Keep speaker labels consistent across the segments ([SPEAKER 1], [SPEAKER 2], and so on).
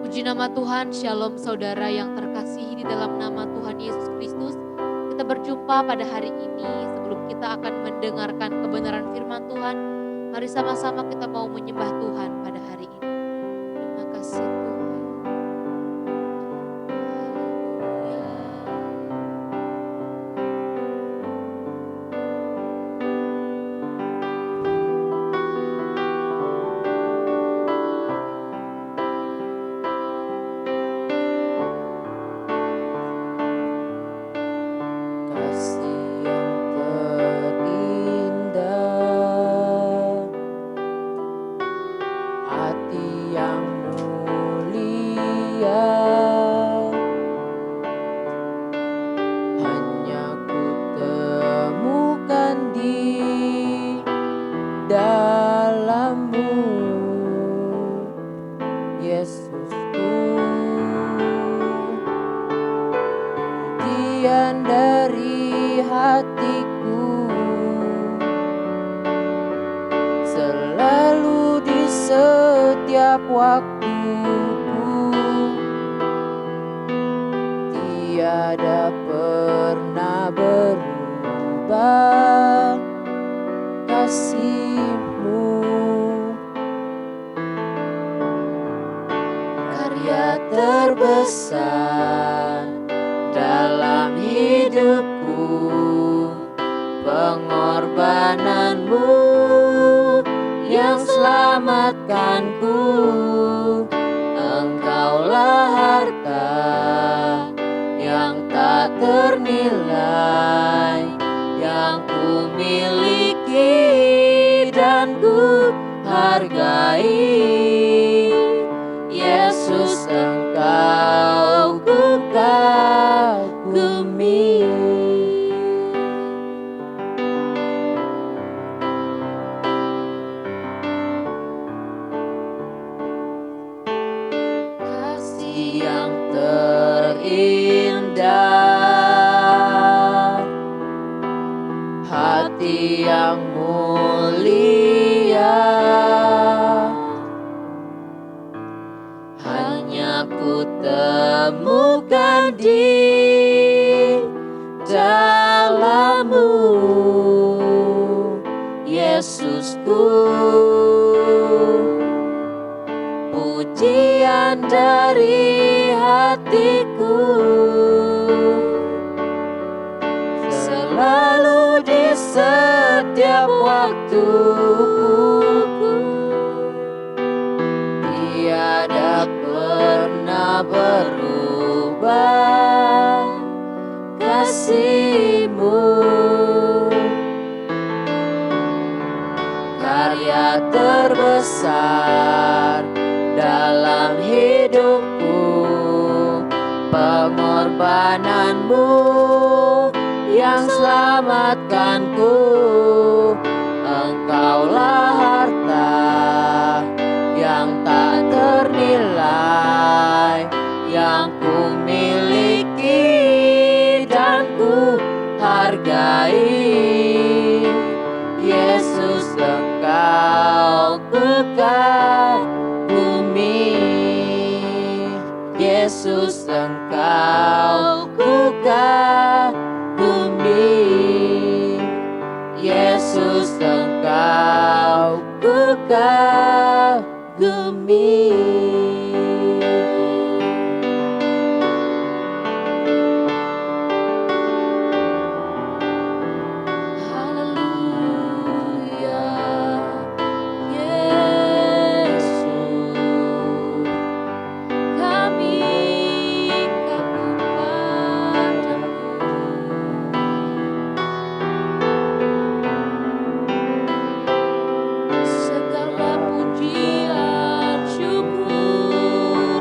[SPEAKER 1] Puji nama Tuhan, Shalom saudara yang terkasihi di dalam nama Tuhan Yesus Kristus. Kita berjumpa pada hari ini sebelum kita akan mendengarkan kebenaran firman Tuhan. Mari sama-sama kita mau menyembah Tuhan pada hari ini. Terima kasih Tuhan.
[SPEAKER 2] Tiada pernah berubah kasih-Mu, karya terbesar dalam hidupku, pengorbanan-Mu yang selamatkanku. Engkaulah harta yang tak ternilai, yang ku miliki dan ku hargai. Yesus, Engkau ku kagumi. Kasih yang terindah, hati yang mulia, hanya ku temukan di dalam-Mu, Yesusku. Pujian dari hatiku selalu di setiap waktuku, tiada pernah berubah kasih-Mu, karya terbesar dalam hidupku, pengorbanan-Mu yang selamatkanku. Engkaulah harta yang tak ternilai, yang ku miliki dan ku hargai. Yesus, Engkau ku kagumi. Yesus, Engkau ku kagumi. Yesus, Engkau ku kagumi. Segala pujian syukur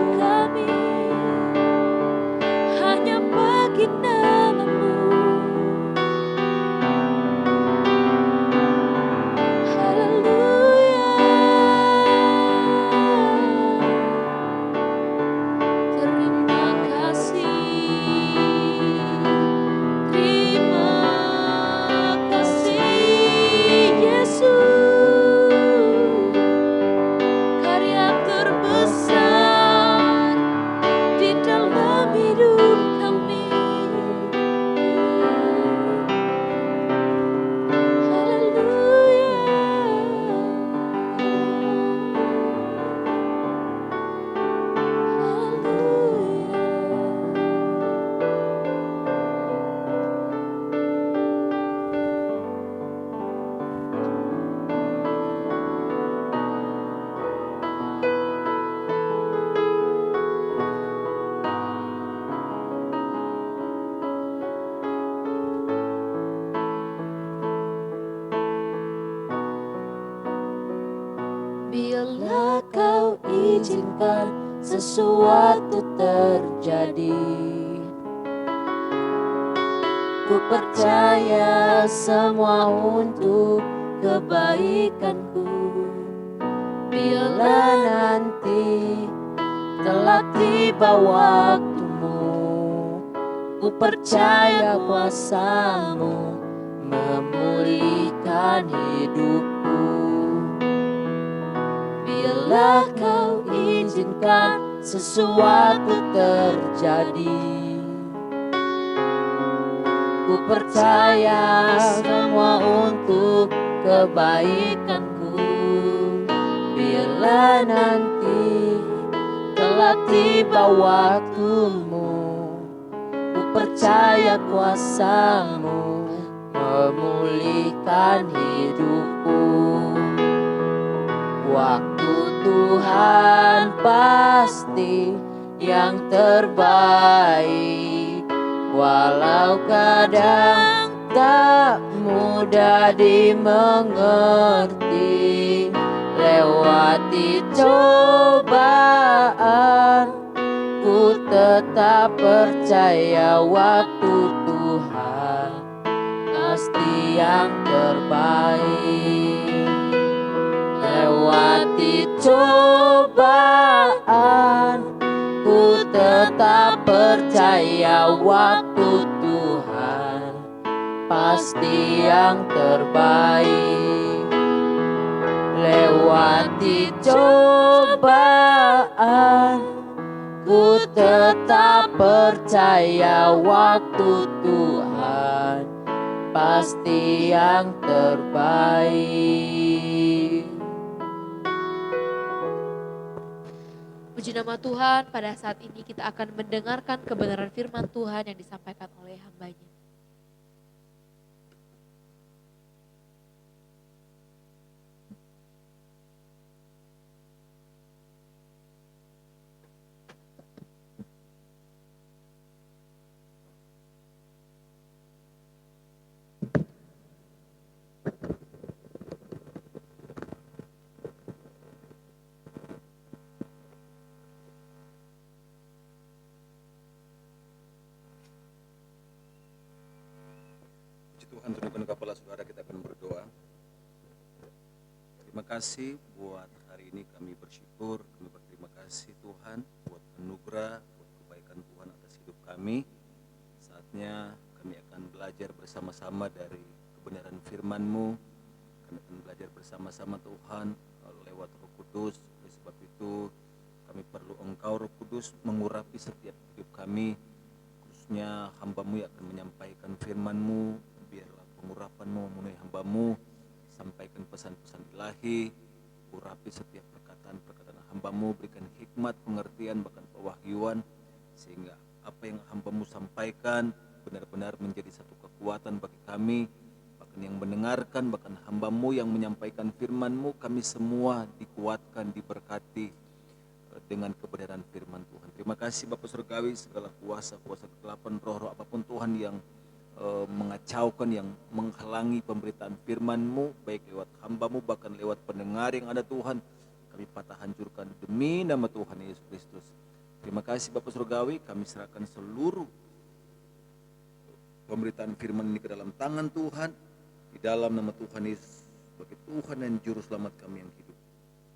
[SPEAKER 2] izinkan sesuatu terjadi. Ku percaya semua untuk kebaikanku. Bila nanti telah tiba waktumu, ku percaya kuasa-Mu memulihkan hidupku. Bila Kau izinkan sesuatu terjadi, ku percaya semua untuk kebaikanku. Bila nanti telah tiba waktumu, ku percaya kuasa-Mu memulihkan hidupku. Waktu Tuhan pasti yang terbaik, walau kadang tak mudah dimengerti. Lewati cobaan, ku tetap percaya waktu Tuhan pasti yang terbaik. Lewati cobaan, ku tetap percaya waktu Tuhan pasti yang terbaik. Lewati cobaan, ku tetap percaya waktu Tuhan pasti yang terbaik.
[SPEAKER 1] Puji nama Tuhan, pada saat ini kita akan mendengarkan kebenaran firman Tuhan yang disampaikan oleh hamba-Nya.
[SPEAKER 3] Tuhan, tundukkan kepala saudara, kita akan berdoa. Terima kasih buat hari ini, kami bersyukur, kami berterima kasih Tuhan buat anugerah, buat kebaikan Tuhan atas hidup kami. Saatnya kami akan belajar bersama-sama dari kebenaran firman-Mu. Kami akan belajar bersama-sama Tuhan lewat Roh Kudus. Oleh sebab itu kami perlu Engkau Roh Kudus mengurapi setiap hidup kami, khususnya hamba-Mu yang akan menyampaikan firman-Mu. Biarlah pengurapan-Mu memenuhi hamba-Mu, sampaikan pesan-pesan ilahi, urapi setiap perkataan-perkataan hamba-Mu, berikan hikmat, pengertian, bahkan pewahyuan, sehingga apa yang hamba-Mu sampaikan benar-benar menjadi satu kekuatan bagi kami, bahkan yang mendengarkan, bahkan hamba-Mu yang menyampaikan firman-Mu, kami semua dikuatkan, diberkati dengan kebenaran firman Tuhan. Terima kasih Bapa Surgawi, segala kuasa kegelapan, roh-roh apapun Tuhan yang mengacaukan, yang menghalangi pemberitaan firman-Mu, baik lewat hamba-Mu, bahkan lewat pendengar yang ada Tuhan, kami patah hancurkan demi nama Tuhan Yesus Kristus. Terima kasih Bapa Surgawi, kami serahkan seluruh pemberitaan firman ini ke dalam tangan Tuhan, di dalam nama Tuhan Yesus sebagai Tuhan dan Juru Selamat kami yang hidup.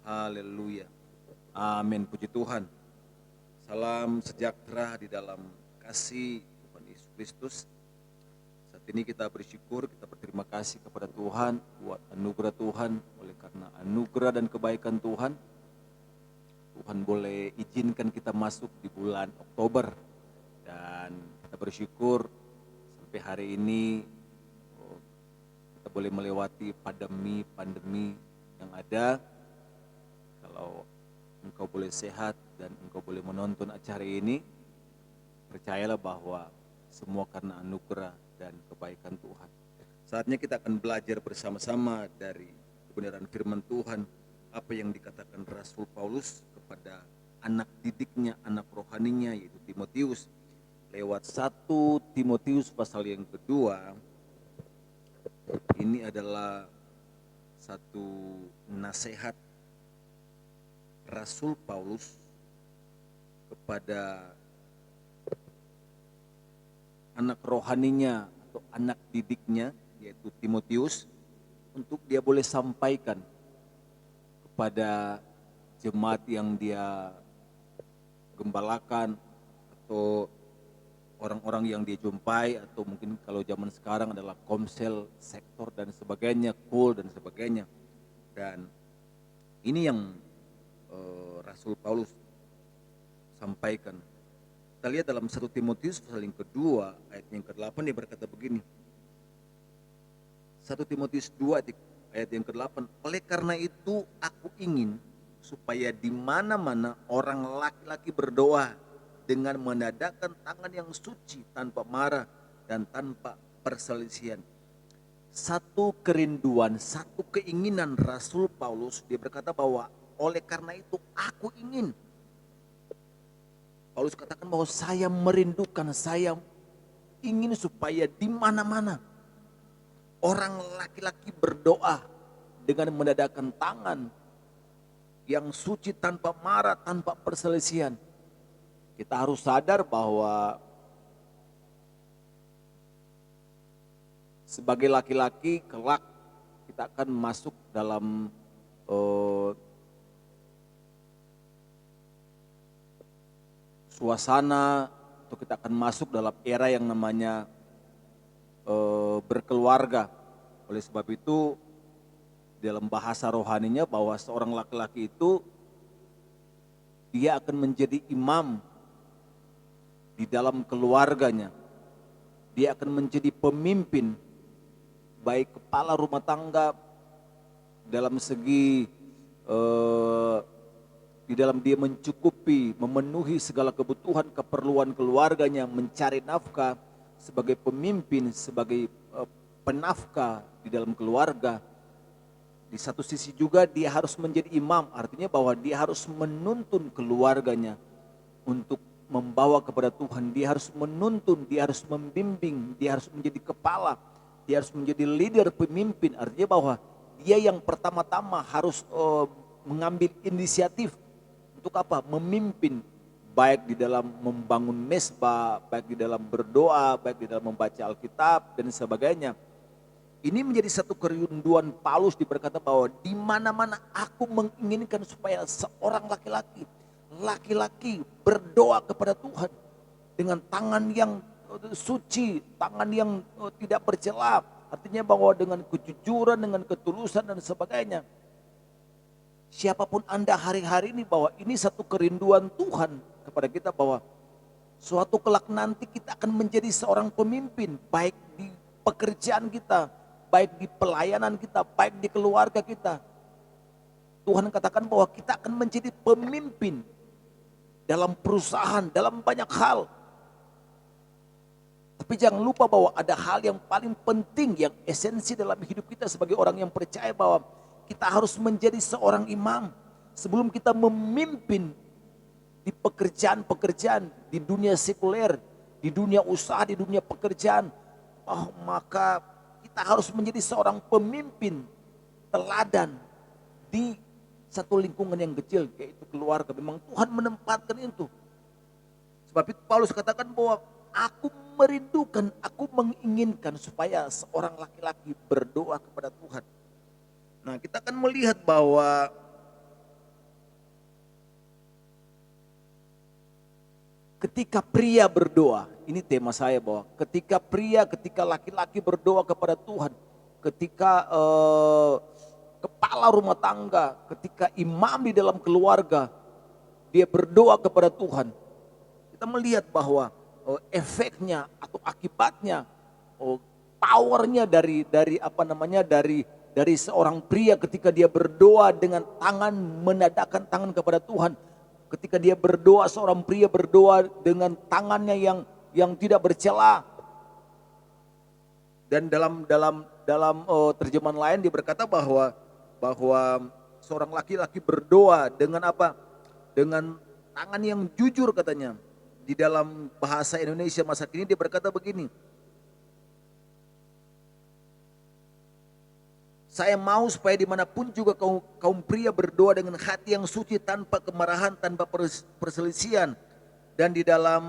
[SPEAKER 3] Haleluya. Amin. Puji Tuhan. Salam sejahtera di dalam kasih Tuhan Yesus Kristus. Saat ini kita bersyukur, kita berterima kasih kepada Tuhan buat anugerah Tuhan. Oleh karena anugerah dan kebaikan Tuhan, Tuhan boleh izinkan kita masuk di bulan Oktober. Dan kita bersyukur sampai hari ini kita boleh melewati pandemi yang ada. Kalau engkau boleh sehat dan engkau boleh menonton acara ini, percayalah bahwa semua karena anugerah dan kebaikan Tuhan. Saatnya kita akan belajar bersama-sama dari kebenaran firman Tuhan, apa yang dikatakan Rasul Paulus kepada anak didiknya, anak rohaninya, yaitu Timotius. Lewat 1 Timotius pasal yang kedua, ini adalah satu nasihat Rasul Paulus kepada anak rohaninya atau anak didiknya, yaitu Timotius, untuk dia boleh sampaikan kepada jemaat yang dia gembalakan atau orang-orang yang dia jumpai, atau mungkin kalau zaman sekarang adalah komsel, sektor dan sebagainya, kul dan sebagainya. Dan ini yang Rasul Paulus sampaikan. Kita lihat dalam 1 Timotius pasal yang kedua ayat yang ke-8, dia berkata begini. 1 Timotius 2 ayat yang ke-8, oleh karena itu aku ingin supaya di mana-mana orang laki-laki berdoa dengan menadahkan tangan yang suci tanpa marah dan tanpa perselisihan. Satu kerinduan, satu keinginan Rasul Paulus, dia berkata bahwa oleh karena itu aku ingin. Paulus katakan bahwa saya merindukan, saya ingin supaya di mana-mana orang laki-laki berdoa dengan menadahkan tangan yang suci tanpa marah, tanpa perselisihan. Kita harus sadar bahwa sebagai laki-laki kelak kita akan masuk dalam suasana, atau kita akan masuk dalam era yang namanya berkeluarga. Oleh sebab itu dalam bahasa rohaninya bahwa seorang laki-laki itu dia akan menjadi imam di dalam keluarganya. Dia akan menjadi pemimpin, baik kepala rumah tangga dalam segi di dalam dia mencukupi, memenuhi segala kebutuhan keperluan keluarganya, mencari nafkah sebagai pemimpin, sebagai penafkah di dalam keluarga. Di satu sisi juga dia harus menjadi imam, artinya bahwa dia harus menuntun keluarganya untuk membawa kepada Tuhan. Dia harus menuntun, dia harus membimbing, dia harus menjadi kepala, dia harus menjadi leader, pemimpin. Artinya bahwa dia yang pertama-tama harus mengambil inisiatif untuk apa? Memimpin, baik di dalam membangun mesbah, baik di dalam berdoa, baik di dalam membaca Alkitab dan sebagainya. Ini menjadi satu kerinduan Paulus, diberkata bahwa di mana-mana aku menginginkan supaya seorang laki-laki berdoa kepada Tuhan dengan tangan yang suci, tangan yang tidak bercela, artinya bahwa dengan kejujuran, dengan ketulusan dan sebagainya. Siapapun Anda hari-hari ini, bahwa ini satu kerinduan Tuhan kepada kita, bahwa suatu kelak nanti kita akan menjadi seorang pemimpin, baik di pekerjaan kita, baik di pelayanan kita, baik di keluarga kita. Tuhan katakan bahwa kita akan menjadi pemimpin dalam perusahaan, dalam banyak hal. Tapi jangan lupa bahwa ada hal yang paling penting, yang esensi dalam hidup kita sebagai orang yang percaya, bahwa kita harus menjadi seorang imam. Sebelum kita memimpin di pekerjaan-pekerjaan, di dunia sekuler, di dunia usaha, di dunia pekerjaan, maka kita harus menjadi seorang pemimpin teladan di satu lingkungan yang kecil, yaitu keluarga. Memang Tuhan menempatkan itu. Sebab itu Paulus katakan bahwa aku merindukan, aku menginginkan supaya seorang laki-laki berdoa kepada Tuhan. Nah, kita akan melihat bahwa ketika pria berdoa, ini tema saya, bahwa ketika laki-laki berdoa kepada Tuhan, ketika kepala rumah tangga, ketika imam di dalam keluarga, dia berdoa kepada Tuhan, kita melihat bahwa efeknya atau akibatnya, powernya dari seorang pria ketika dia berdoa dengan tangan, menadahkan tangan kepada Tuhan. Ketika dia berdoa, seorang pria berdoa dengan tangannya yang tidak bercela. Dan dalam terjemahan lain dia berkata bahwa seorang laki-laki berdoa dengan apa? Dengan tangan yang jujur, katanya. Di dalam bahasa Indonesia masa kini dia berkata begini. Saya mau supaya dimanapun juga kaum pria berdoa dengan hati yang suci, tanpa kemarahan, tanpa perselisihan. Dan di dalam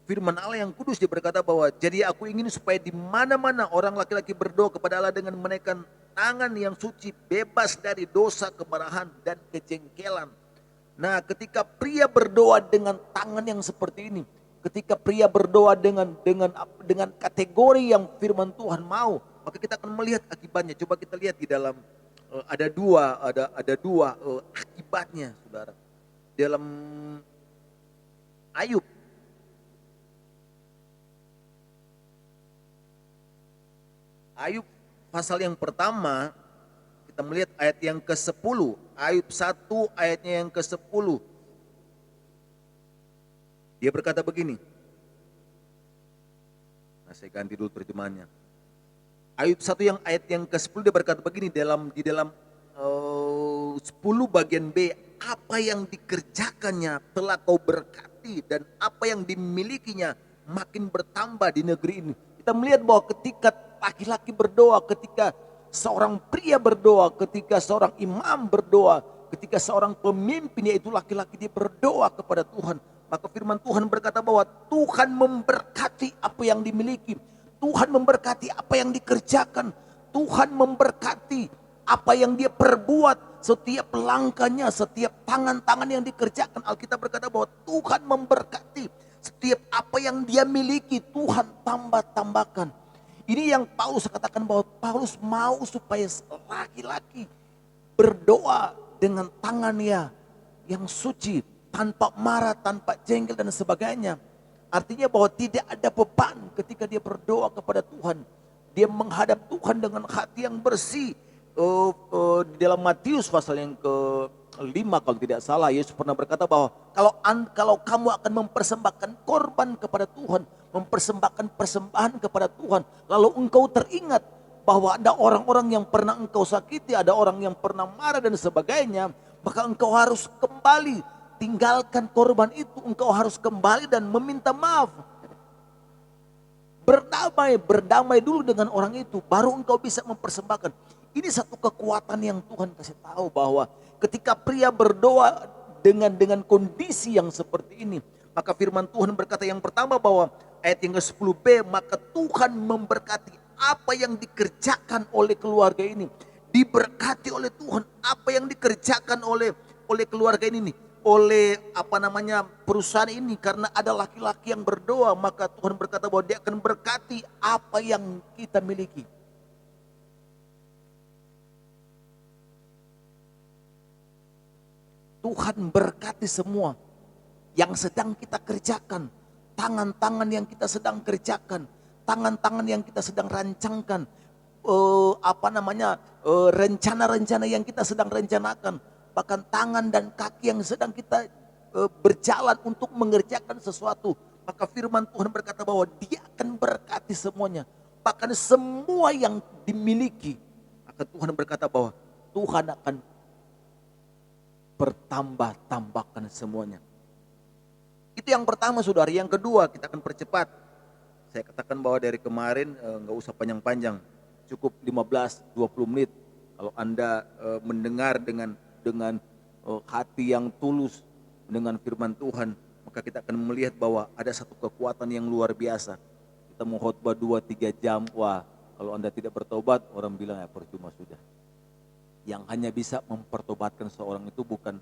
[SPEAKER 3] firman Allah yang kudus, dia berkata bahwa jadi aku ingin supaya di mana-mana orang laki-laki berdoa kepada Allah dengan menaikkan tangan yang suci, bebas dari dosa, kemarahan, dan kejengkelan. Nah, ketika pria berdoa dengan tangan yang seperti ini, ketika pria berdoa dengan kategori yang firman Tuhan mau, maka kita akan melihat akibatnya. Coba kita lihat di dalam ada dua akibatnya, saudara. Dalam Ayub pasal yang pertama, kita melihat ayat yang ke-10. Ayub 1 ayatnya yang ke-10. Dia berkata begini. Nah, saya ganti dulu terjemahannya. Ayub 1 yang ayat yang ke-10, dia berkata begini di dalam 10 bagian B, apa yang dikerjakannya telah kau berkati dan apa yang dimilikinya makin bertambah di negeri ini. Kita melihat bahwa ketika laki-laki berdoa, ketika seorang pria berdoa, ketika seorang imam berdoa, ketika seorang pemimpin yaitu laki-laki dia berdoa kepada Tuhan, maka firman Tuhan berkata bahwa Tuhan memberkati apa yang dimiliki, Tuhan memberkati apa yang dikerjakan, Tuhan memberkati apa yang dia perbuat, setiap langkahnya, setiap tangan-tangan yang dikerjakan. Alkitab berkata bahwa Tuhan memberkati setiap apa yang dia miliki, Tuhan tambah-tambahkan. Ini yang Paulus katakan bahwa Paulus mau supaya laki-laki berdoa dengan tangannya yang suci, tanpa marah, tanpa jengkel dan sebagainya. Artinya bahwa tidak ada beban ketika dia berdoa kepada Tuhan. Dia menghadap Tuhan dengan hati yang bersih. Di dalam Matius pasal yang ke-5 kalau tidak salah, Yesus pernah berkata bahwa kalau kamu akan mempersembahkan korban kepada Tuhan, mempersembahkan persembahan kepada Tuhan, lalu engkau teringat bahwa ada orang-orang yang pernah engkau sakiti, ada orang yang pernah marah dan sebagainya, maka engkau harus kembali tinggalkan korban itu, engkau harus kembali dan meminta maaf. Berdamai dulu dengan orang itu, baru engkau bisa mempersembahkan. Ini satu kekuatan yang Tuhan kasih tahu bahwa ketika pria berdoa dengan kondisi yang seperti ini, maka firman Tuhan berkata yang pertama bahwa ayat yang ke-10b, maka Tuhan memberkati apa yang dikerjakan oleh keluarga ini. Diberkati oleh Tuhan apa yang dikerjakan oleh keluarga ini nih, oleh perusahaan ini, karena ada laki-laki yang berdoa, maka Tuhan berkata bahwa dia akan berkati apa yang kita miliki. Tuhan berkati semua yang sedang kita kerjakan, tangan-tangan yang kita sedang kerjakan, tangan-tangan yang kita sedang rancangkan, rencana-rencana yang kita sedang rencanakan, bahkan tangan dan kaki yang sedang kita berjalan untuk mengerjakan sesuatu. Maka firman Tuhan berkata bahwa dia akan berkati semuanya, bahkan semua yang dimiliki. Maka Tuhan berkata bahwa Tuhan akan bertambah-tambahkan semuanya. Itu yang pertama, saudara. Yang kedua, kita akan percepat. Saya katakan bahwa dari kemarin nggak usah panjang-panjang, cukup 15-20 menit. Kalau Anda mendengar dengan hati yang tulus dengan firman Tuhan, maka kita akan melihat bahwa ada satu kekuatan yang luar biasa. Kita mau khotbah 2-3 jam, wah kalau Anda tidak bertobat, orang bilang ya percuma sudah. Yang hanya bisa mempertobatkan seorang itu bukan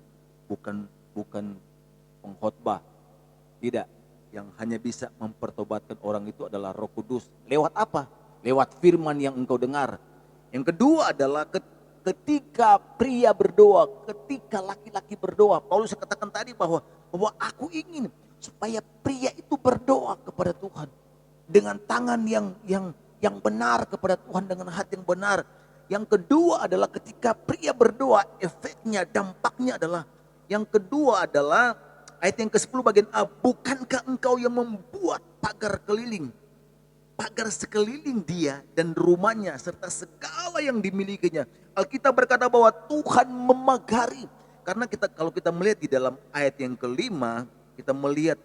[SPEAKER 3] pengkhotbah. Tidak, yang hanya bisa mempertobatkan orang itu adalah Roh Kudus. Lewat apa? Lewat firman yang engkau dengar. Yang kedua adalah ketika pria berdoa, ketika laki-laki berdoa. Paulus katakan tadi bahwa aku ingin supaya pria itu berdoa kepada Tuhan dengan tangan yang benar kepada Tuhan, dengan hati yang benar. Yang kedua adalah ketika pria berdoa, efeknya, dampaknya adalah, yang kedua adalah ayat yang ke-10 bagian A, bukankah engkau yang membuat pagar sekeliling dia dan rumahnya serta segala yang dimilikinya. Alkitab berkata bahwa Tuhan memagari. Karena kalau kita melihat di dalam ayat yang kelima, kita melihat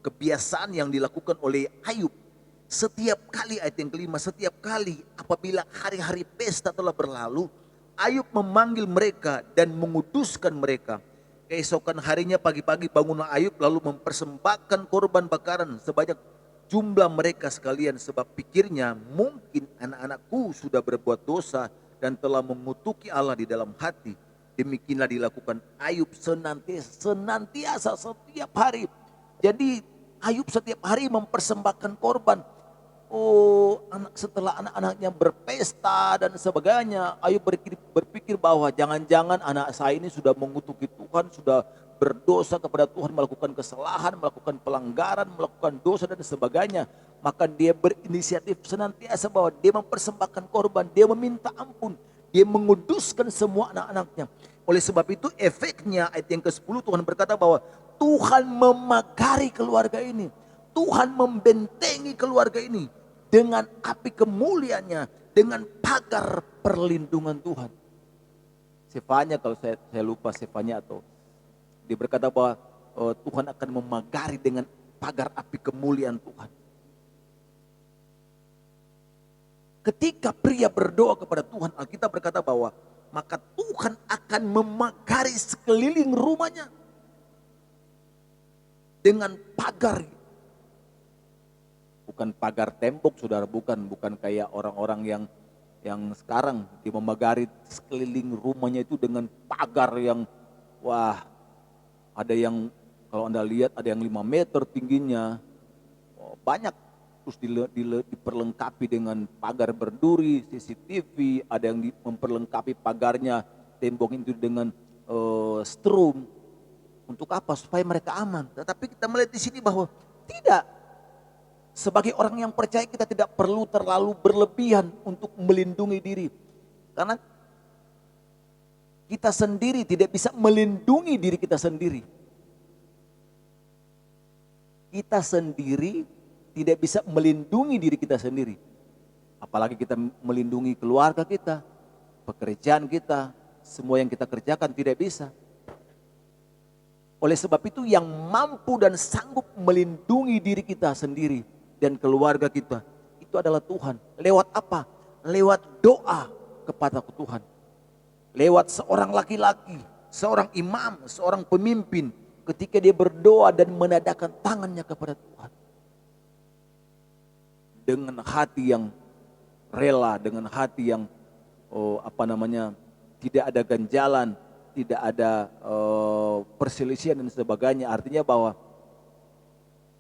[SPEAKER 3] kebiasaan yang dilakukan oleh Ayub. Setiap kali, ayat yang kelima, setiap kali apabila hari-hari pesta telah berlalu, Ayub memanggil mereka dan menguduskan mereka. Keesokan harinya pagi-pagi bangunlah Ayub lalu mempersembahkan korban bakaran sebanyak jumlah mereka sekalian, sebab pikirnya mungkin anak-anakku sudah berbuat dosa dan telah mengutuki Allah di dalam hati. Demikianlah dilakukan Ayub senantiasa setiap hari. Jadi Ayub setiap hari mempersembahkan korban. Setelah anak-anaknya berpesta dan sebagainya, Ayub berpikir bahwa jangan-jangan anak saya ini sudah mengutuki Tuhan, sudah berdosa kepada Tuhan, melakukan kesalahan, melakukan pelanggaran, melakukan dosa dan sebagainya. Maka dia berinisiatif senantiasa bahwa dia mempersembahkan korban, dia meminta ampun, dia menguduskan semua anak-anaknya. Oleh sebab itu efeknya ayat yang ke-10 Tuhan berkata bahwa Tuhan memagari keluarga ini. Tuhan membentengi keluarga ini dengan api kemuliaannya, dengan pagar perlindungan Tuhan. Sefanya, kalau saya lupa Sefanya, atau dia berkata bahwa Tuhan akan memagari dengan pagar api kemuliaan Tuhan. Ketika pria berdoa kepada Tuhan, Alkitab berkata bahwa maka Tuhan akan memagari sekeliling rumahnya dengan pagar. Bukan pagar tembok, saudara, bukan kayak orang-orang yang sekarang dia memagari sekeliling rumahnya itu dengan pagar yang ada yang kalau Anda lihat ada yang 5 meter tingginya, banyak, terus diperlengkapi dengan pagar berduri, CCTV, ada yang memperlengkapi pagarnya tembok itu dengan strum. Untuk apa? Supaya mereka aman. Tetapi kita melihat di sini bahwa tidak. Sebagai orang yang percaya kita tidak perlu terlalu berlebihan untuk melindungi diri. Karena kita sendiri tidak bisa melindungi diri kita sendiri. Kita sendiri tidak bisa melindungi diri kita sendiri. Apalagi kita melindungi keluarga kita, pekerjaan kita, semua yang kita kerjakan tidak bisa. Oleh sebab itu yang mampu dan sanggup melindungi diri kita sendiri dan keluarga kita, itu adalah Tuhan. Lewat apa? Lewat doa kepada Tuhan. Lewat seorang laki-laki, seorang imam, seorang pemimpin, ketika dia berdoa dan menadahkan tangannya kepada Tuhan. Dengan hati yang rela, dengan hati yang tidak ada ganjalan, tidak ada perselisihan dan sebagainya. Artinya bahwa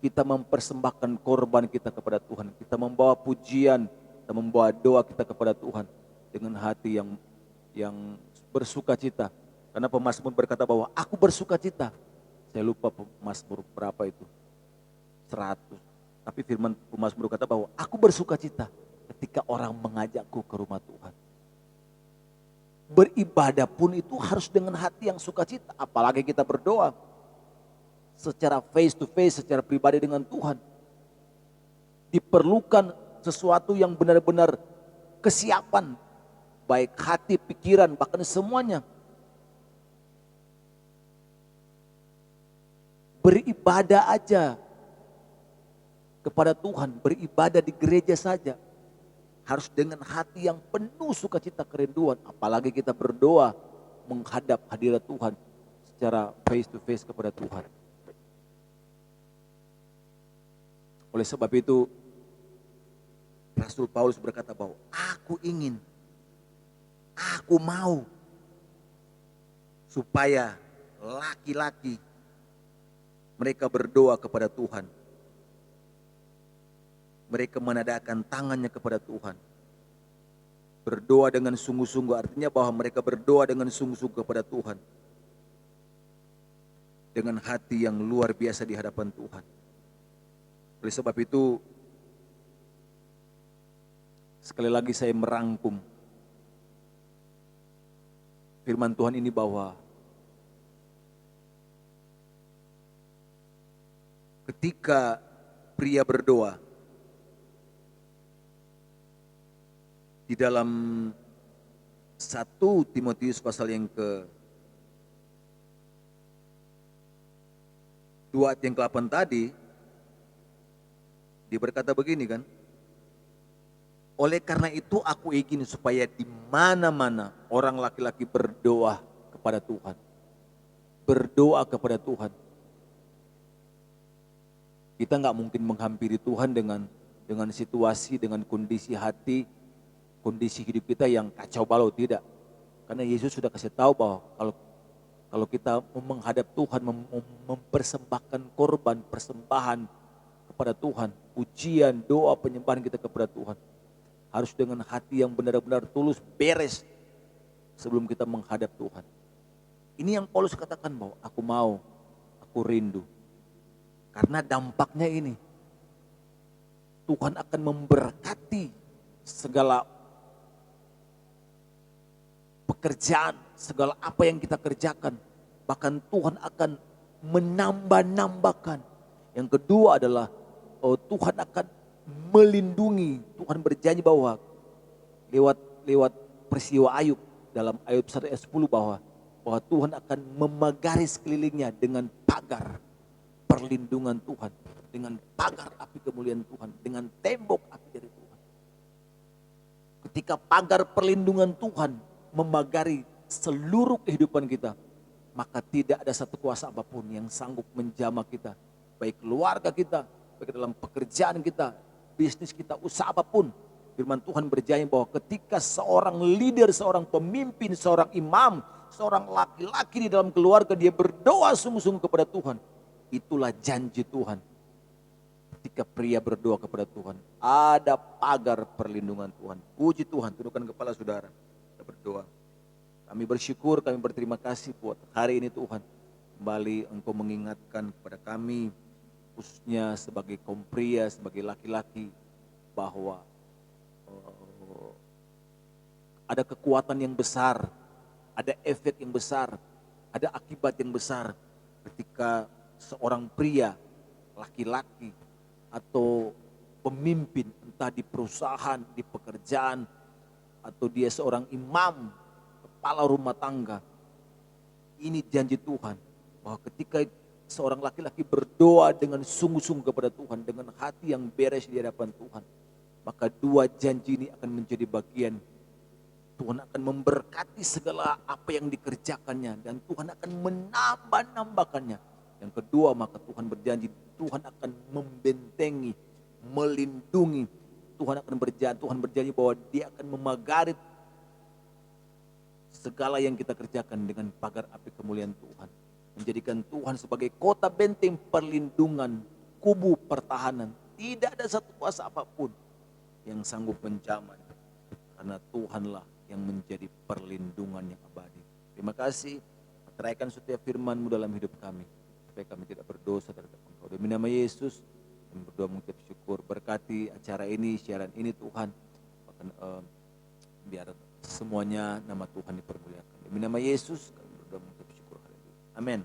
[SPEAKER 3] kita mempersembahkan korban kita kepada Tuhan. Kita membawa pujian, kita membawa doa kita kepada Tuhan dengan hati yang bersuka cita. Karena pemazmur berkata bahwa aku bersuka cita. Saya lupa pemazmur berapa itu, 100. Tapi firman pemazmur berkata bahwa aku bersuka cita ketika orang mengajakku ke rumah Tuhan. Beribadah pun itu harus dengan hati yang sukacita, apalagi kita berdoa secara face to face, secara pribadi dengan Tuhan. Diperlukan sesuatu yang benar-benar kesiapan, baik hati, pikiran, bahkan semuanya. Beribadah aja kepada Tuhan, beribadah di gereja saja harus dengan hati yang penuh sukacita kerinduan, apalagi kita berdoa menghadap hadirat Tuhan secara face to face kepada Tuhan. Oleh sebab itu Rasul Paulus berkata bahwa aku mau supaya laki-laki mereka berdoa kepada Tuhan. Mereka menadahkan tangannya kepada Tuhan. Berdoa dengan sungguh-sungguh, artinya bahwa mereka berdoa dengan sungguh-sungguh kepada Tuhan. Dengan hati yang luar biasa di hadapan Tuhan. Oleh sebab itu, sekali lagi saya merangkum firman Tuhan ini bahwa ketika pria berdoa di dalam 1 Timotius pasal yang 2 ayat yang ke-8 tadi, dia berkata begini kan, oleh karena itu aku ingin supaya di mana-mana orang laki-laki berdoa kepada Tuhan. Berdoa kepada Tuhan. Kita nggak mungkin menghampiri Tuhan dengan situasi, dengan kondisi hati, kondisi hidup kita yang kacau balau, tidak. Karena Yesus sudah kasih tahu bahwa kalau kita menghadap Tuhan, mempersembahkan korban, persembahan kepada Tuhan, pujian, doa, penyembahan kita kepada Tuhan, harus dengan hati yang benar-benar tulus, beres sebelum kita menghadap Tuhan. Ini yang Paulus katakan bahwa aku mau, aku rindu. Karena dampaknya ini, Tuhan akan memberkati segala pekerjaan, segala apa yang kita kerjakan. Bahkan Tuhan akan menambah-nambahkan. Yang kedua adalah Tuhan akan melindungi. Tuhan berjanji bahwa lewat peristiwa Ayub, dalam Ayub 1 ayat 10 bahwa Tuhan akan memagari sekelilingnya dengan pagar perlindungan Tuhan, dengan pagar api kemuliaan Tuhan, dengan tembok api dari Tuhan. Ketika pagar perlindungan Tuhan memagari seluruh kehidupan kita, maka tidak ada satu kuasa apapun yang sanggup menjamah kita, baik keluarga kita, baik dalam pekerjaan kita, bisnis kita, usaha apapun. Firman Tuhan berjanji bahwa ketika seorang leader, seorang pemimpin, seorang imam, seorang laki-laki di dalam keluarga, dia berdoa sungguh-sungguh kepada Tuhan, itulah janji Tuhan. Ketika pria berdoa kepada Tuhan, ada pagar perlindungan Tuhan. Puji Tuhan, tundukkan kepala saudara, kita berdoa. Kami bersyukur, kami berterima kasih buat hari ini Tuhan. Kembali Engkau mengingatkan kepada kami, khususnya sebagai kaum pria, sebagai laki-laki, bahwa ada kekuatan yang besar, ada efek yang besar, ada akibat yang besar ketika seorang pria, laki-laki, atau pemimpin, entah di perusahaan, di pekerjaan, atau dia seorang imam, kepala rumah tangga. Ini janji Tuhan, bahwa ketika seorang laki-laki berdoa dengan sungguh-sungguh kepada Tuhan, dengan hati yang beres di hadapan Tuhan, maka dua janji ini akan menjadi bagian. Tuhan akan memberkati segala apa yang dikerjakannya, dan Tuhan akan menambah-nambahkannya. Yang kedua, maka Tuhan berjanji, Tuhan akan membentengi, melindungi. Tuhan berjanji bahwa Dia akan memagari segala yang kita kerjakan dengan pagar api kemuliaan Tuhan. Menjadikan Tuhan sebagai kota benteng perlindungan, kubu pertahanan. Tidak ada satu kuasa apapun yang sanggup menjamah, karena Tuhanlah yang menjadi perlindungan yang abadi. Terima kasih, teraikan setiap firman-Mu dalam hidup kami, supaya kami tidak berdosa terhadap Engkau. Demi nama Yesus, kami berdoa mengucap syukur. Berkati acara ini, siaran ini Tuhan. Bahkan biar semuanya nama Tuhan dipermuliakan. Demi nama Yesus, kami berdoa mengucap syukur. Amin.